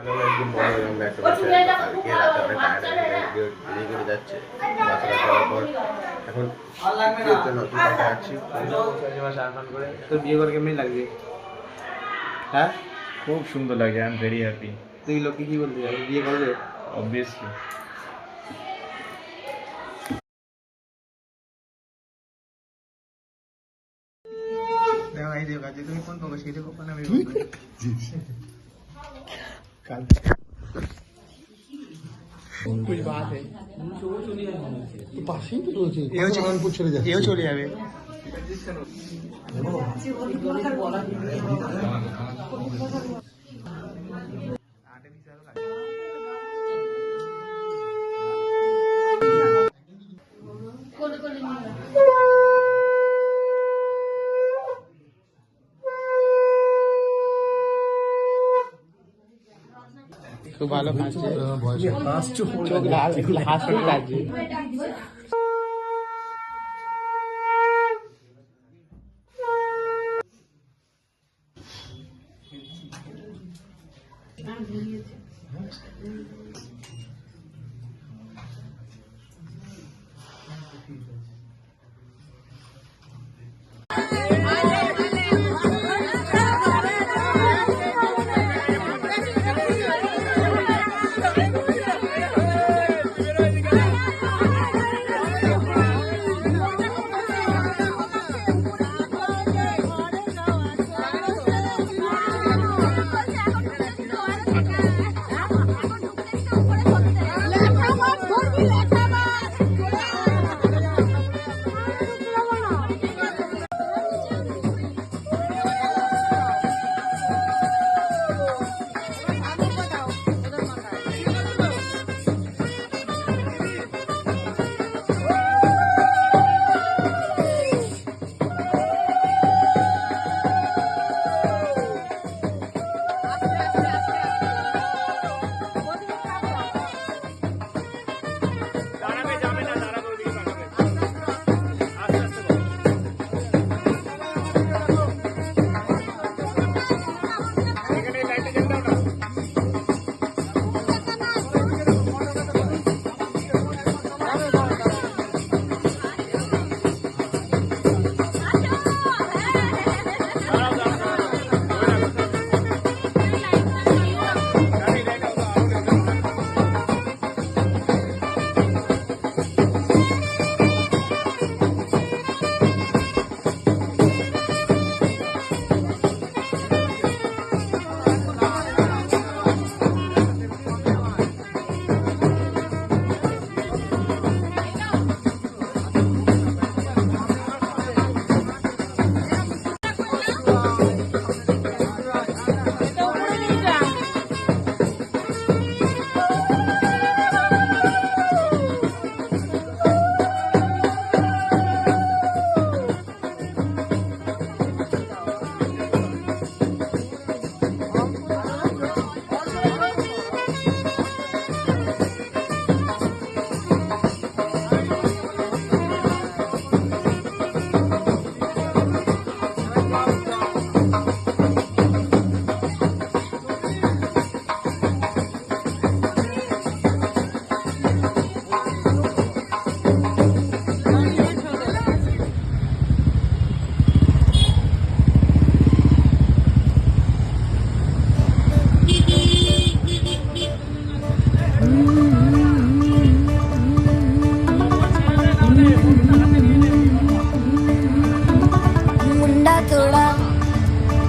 একদম বড় এবং একটা বাচ্চা কালকে রাতে অনেক টায়ার্ড করে যাচ্ছে বাচ্চাটা যাওয়ার পর এখন নতুন কথা যাচ্ছি স্নান করে। তোর বিয়ে করে কেমনি লাগবে? হ্যাঁ খুব সুন্দর লাগে, আই এম ভেরি হ্যাপি। তুই লোককে কি বলতে চাস, বিয়ে করবে? অবভিয়াসলি। তুমি কোন পাবো সেটা কখন আমি कुछ बात है तो पास ही तो चले जाए ये चले जावे তো ভালো খাচ্ছে চোখ লাল হাসি লাগছে।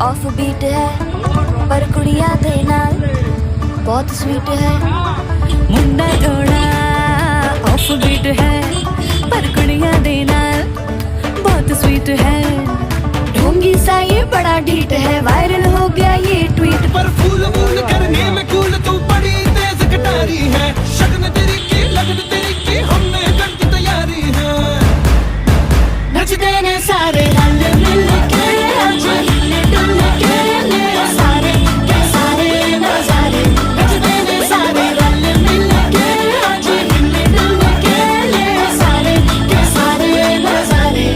ऑफ बीट है पर कुड़िया दे नाल बहुत स्वीट है। मुंडा थोड़ा ऑफ बीट है पर कुड़िया दे नाल बहुत स्वीट है। ढोंगी सा ये बड़ा डीट है, वायरल हो गया ये ट्वीट पर। फूल फूल करने में कूल तू बड़ी तेज कटारी है। शगन तेरी की लगन तेरी की हमने कर दी तैयारी है। नच देने सारे रल मिल के आज हिले डुल के ले सारे के सारे नजारे। नच देने सारे रल मिल के आज हिले डुल के ले सारे के सारे नजारे।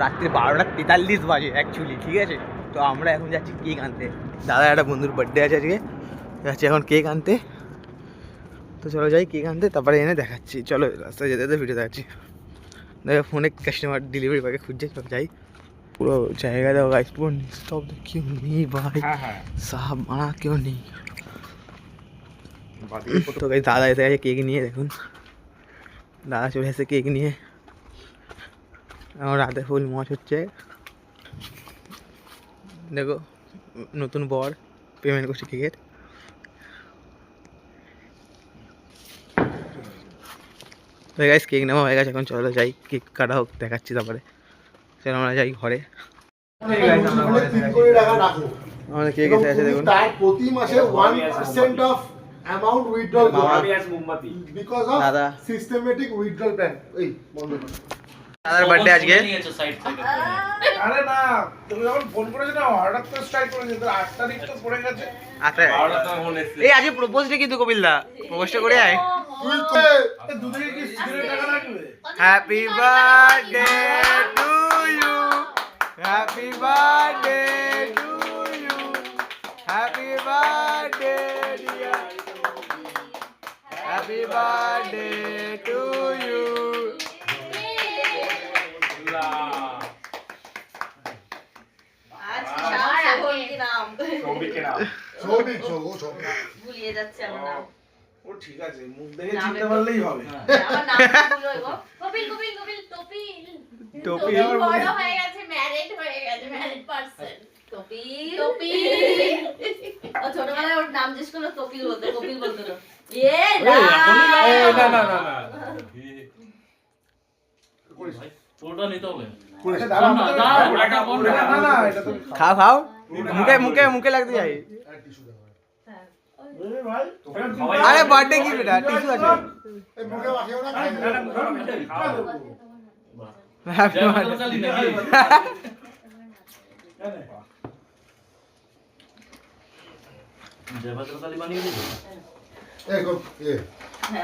রাত্রি 12:43 বাজে অ্যাকচুয়ালি, ঠিক আছে? তো আমরা এখন যাচ্ছি কেক আনতে। দাদা একটা বন্ধুর বার্থডে আছে আজকে, যাচ্ছি এখন কেক আনতে। তো চলো যাই কেক আনতে, তারপরে এনে দেখাচ্ছি। চলো রাস্তায় যেতে যেতে ভিডিও দেখাচ্ছি। দেখো ফোনে কাস্টমার ডেলিভারি বয়কে খুঁজছে, চল যাই। পুরো জায়গা দেখো গাইস, পুরো নিস্তব্ধ, কেউ নেই ভাই, সাহাব মানা কেউ নেই। তো গাইস দাদা এসে গেছে কেক নিয়ে, দেখুন দাদা চলে এসে কেক নিয়ে। আমার রাতে ফুল মজ হচ্ছে, দেখো নতুন বর পেমেন্ট করছে কেকের। তো গাইস কেক নেওয়া হয়ে গেছে, এখন চলো যাই কেক কাটা হোক, দেখাচ্ছি তারপরে। চলো আমরা যাই ঘরে। আমাদের কেক এসে আছে দেখুন। তার প্রতি মাসে 1% of amount withdrawal because of দাদা সিস্টেমেটিক উইথড্রল প্ল্যান। এই বন্ধ করো। দাদার বার্থডে আজকে। আরে না, তুমি যখন ফোন করেছো না হঠাৎ করে স্ট্রাইক করেছে, তো 8 তারিখ তো পড়ে গেছে। আচ্ছা এই আজকে প্রপোজটা কিন্তু কপিল দা প্রপোজটা করে আয়। দুধে কি সিগারেট টাকা লাগবে? Happy birthday to you, happy birthday to you, happy birthday dear, happy birthday to you. ভুলিয়ে যাচ্ছে আমার নাম। ও ঠিক আছে, মুখ দেখে চিনতে পারলেই হবে। আমার নাম ভুলো গো। কপিল কপিল কপিল কপিল। টপিল বড় হয়ে গেছে, ম্যারিড হয়ে গেছে, ম্যারিড পারসন। কপিল কপিল। ও ছোটবেলায় ওর নাম জিজ্ঞেস করলো কপিল বলতো, কপিল বলতো না। এ না না। ওটা নিতে হবে। খাও খাও, মুখে মুখে মুখে লাগতে যাই। আরে বার্থডে কি বেটা, টিস্যু আছে। এই মুখে মাখিও না, খাই হ্যাপি বার্থডে। জয়ভদ্রকালী বানিয়ে দিবি। এই